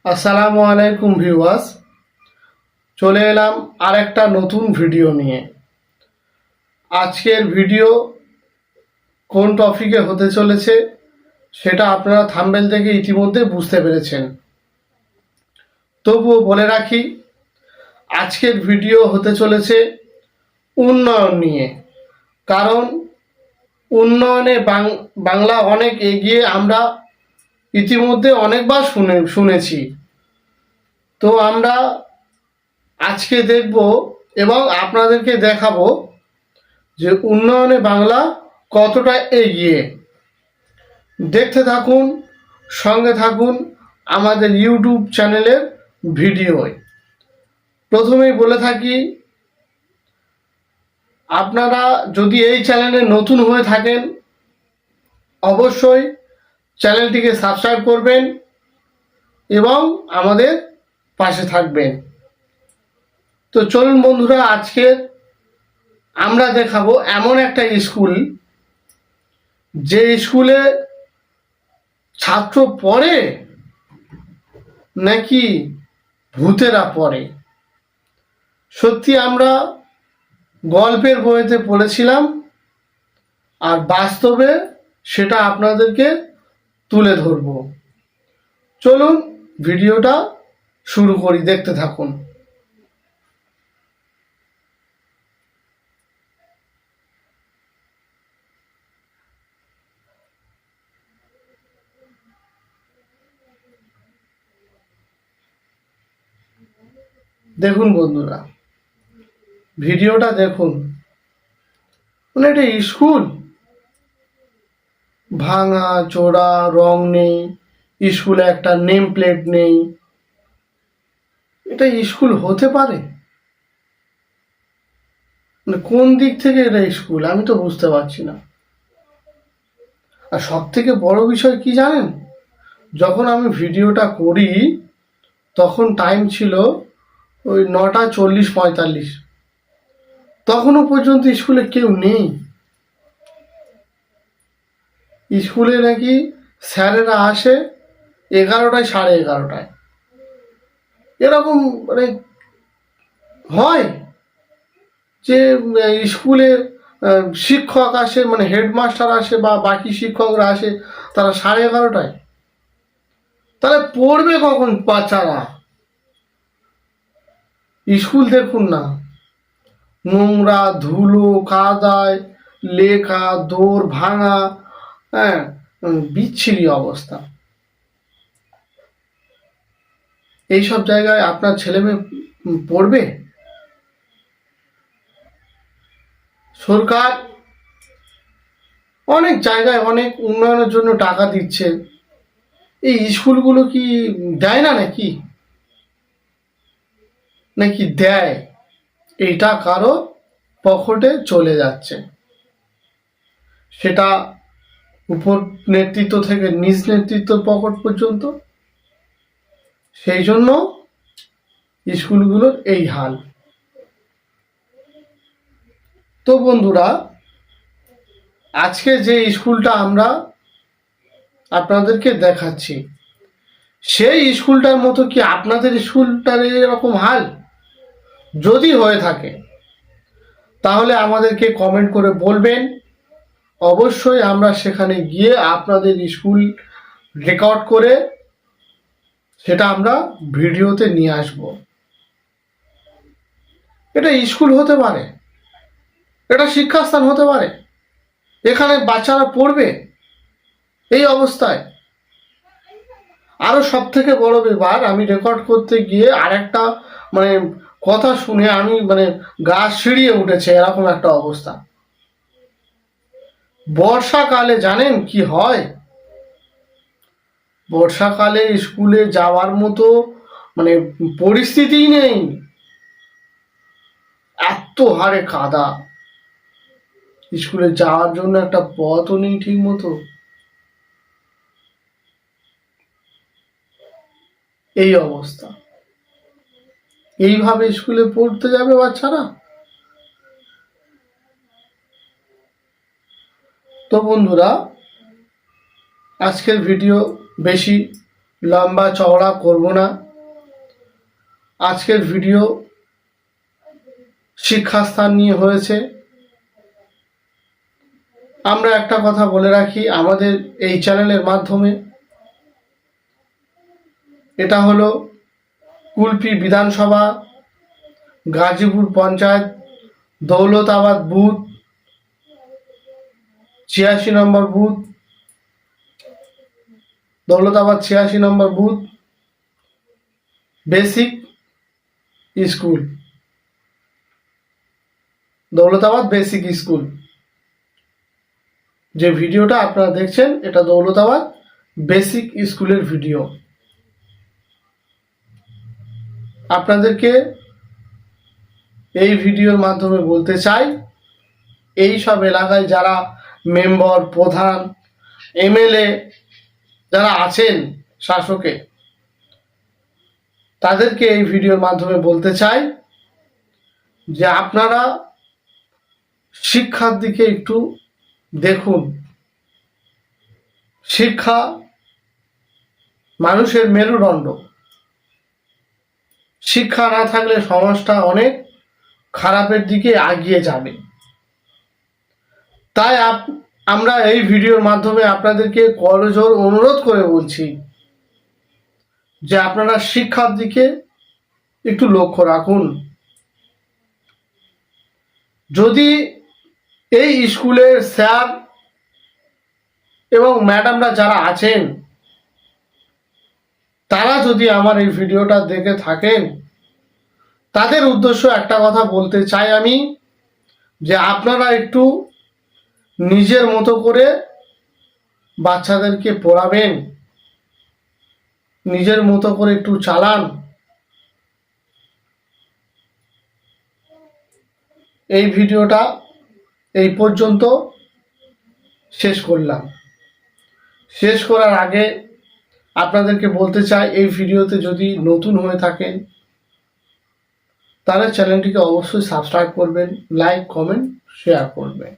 আসসালামু আলাইকুম ভিউয়ার্স, চলে এলাম আর একটা নতুন ভিডিও নিয়ে। আজকের ভিডিও কোন টপিকে হতে চলেছে সেটা আপনারা থাম্বনেল থেকে ইতিমধ্যে বুঝতে পেরেছেন। তবুও বলে রাখি, আজকের ভিডিও হতে চলেছে উন্নয়ন নিয়ে। কারণ উন্নয়নে বাংলা অনেক এগিয়ে, আমরা ইতিমধ্যে অনেকবার শুনেছি। তো আমরা আজকে দেখব এবং আপনাদেরকে দেখাবো যে উন্নয়নে বাংলা কতটা এগিয়ে। দেখতে থাকুন, সঙ্গে থাকুন আমাদের ইউটিউব চ্যানেলের ভিডিওয়। প্রথমেই বলে থাকি, আপনারা যদি এই চ্যানেলে নতুন হয়ে থাকেন অবশ্যই চ্যানেলটিকে সাবস্ক্রাইব করবেন এবং আমাদের পাশে থাকবেন। তো চলুন বন্ধুরা, আজকে আমরা দেখাবো এমন একটা স্কুল, যে স্কুলে ছাত্র পড়ে নাকি ভূতেরা পড়ে। সত্যি আমরা গল্পের বইতে পড়েছিলাম, আর বাস্তবে সেটা আপনাদেরকে তুলে ধরব। চলুন ভিডিওটা শুরু করি, দেখতে থাকুন। দেখুন বন্ধুরা, ভিডিওটা দেখুন। মানে এটা স্কুল, ভাঙা চোরা, রং নেই, স্কুলে একটা নেম প্লেট নেই। এটা স্কুল হতে পারে? মানে কোন দিক থেকে এটা স্কুল, আমি তো বুঝতে পারছি না। আর সব থেকে বড় বিষয় কি জানেন, যখন আমি ভিডিওটা করি তখন টাইম ছিল ওই 9:40-45। তখনও পর্যন্ত স্কুলে কেউ নেই। স্কুলে নাকি স্যারেরা আসে 11টায়, 11:30। এরকম মানে হয় যে স্কুলে শিক্ষক আসে, মানে হেডমাস্টার আসে বা বাকি শিক্ষকরা আসে তারা 11:30টায়। তাহলে পড়বে কখন বাচ্চারা? স্কুল দেখুন না, নোংরা, ধুলো, কাদায় লেখা, দৌড় ভাঙা, হ্যাঁ, বিচ্ছিরি অবস্থা। এইসব জায়গায় আপনার ছেলে মেয়ে পড়বে? সরকার অনেক জায়গায় অনেক উন্নয়নের জন্য টাকা দিচ্ছে, এই স্কুলগুলো কি দেয় না নাকি? নাকি দেয়, এইটা কারো পকেটে চলে যাচ্ছে। সেটা উপর নেতৃত্ব থেকে নিচ নেতৃত্বের পকেট পর্যন্ত। সেই জন্য স্কুলগুলোর এই হাল। তো বন্ধুরা, আজকে যে স্কুলটা আমরা আপনাদেরকে দেখাচ্ছি, সেই স্কুলটার মতো কি আপনাদের স্কুলটার এরকম হাল? যদি হয়ে থাকে তাহলে আমাদেরকে কমেন্ট করে বলবেন। অবশ্যই আমরা সেখানে গিয়ে আপনাদের স্কুল রেকর্ড করে সেটা আমরা ভিডিওতে নিয়ে আসব। এটা স্কুল হতে পারে, এটা শিক্ষাস্থান হতে পারে, এখানে বাচ্চারা পড়বে এই অবস্থায়? আরো সব থেকে বড় ব্যাপার, আমি রেকর্ড করতে গিয়ে আরেকটা মানে কথা শুনে আমি মানে গা শিড়িয়ে উঠেছে, এরকম একটা অবস্থা। বর্ষাকালে জানেন কি হয়? বর্ষাকালে স্কুলে যাওয়ার মতো মানে পরিস্থিতিই নেই, এত হারে কাদা। স্কুলে যাওয়ার জন্য একটা পথও নেই ঠিক মতো। এই অবস্থা, এইভাবে স্কুলে পড়তে যাবে বাচ্চারা? তো বন্ধুরা, আজকের ভিডিও বেশি লম্বা চওড়া করব না। আজকের ভিডিও শিক্ষাস্থান নিয়ে হয়েছে। আমরা একটা কথা বলে রাখি আমাদের এই চ্যানেলের মাধ্যমে, এটা হলো কুলপি বিধানসভা, Gazipur panchayat, Daulatabad booth, 86 number booth, Daulatabad 86 number booth, basic school, Daulatabad basic school. যে ভিডিওটা আপনারা দেখছেন এটা দৌলতাবাদ বেসিক স্কুলের ভিডিও। আপনাদেরকে এই ভিডিওর মাধ্যমে বলতে চাই, এই সব এলাকায় যারা মেম্বার, প্রধান, এমএলএ যারা আছেন শাসকে, তাদেরকে এই ভিডিওর মাধ্যমে বলতে চাই যে আপনারা শিক্ষার দিকে একটু দেখুন। শিক্ষা মানুষের মেরুদণ্ড। শিক্ষা না থাকলে সমাজটা অনেক খারাপের দিকে এগিয়ে যাবে। তাই আমরা এই ভিডিওর মাধ্যমে আপনাদেরকে করজোর অনুরোধ করে বলছি যে আপনারা শিক্ষার দিকে একটু লক্ষ্য রাখুন। যদি এই স্কুলের স্যার এবং ম্যাডামরা যারা আছেন তারা যদি আমার এই ভিডিওটা দেখে থাকেন, তাদের উদ্দেশ্য একটা কথা বলতে চাই আমি, যে আপনারা একটু নিজের মতো করে বাচ্চাদেরকে পড়াবেন, নিজের মতো করে একটু চালান। এই ভিডিওটা এই পর্যন্ত শেষ করলাম। শেষ করার আগে আপনাদেরকে বলতে চাই, এই ভিডিওতে যদি নতুন হয়ে থাকেন তাহলে চ্যানেলটিকে অবশ্যই সাবস্ক্রাইব করবেন, লাইক, কমেন্ট, শেয়ার করবেন।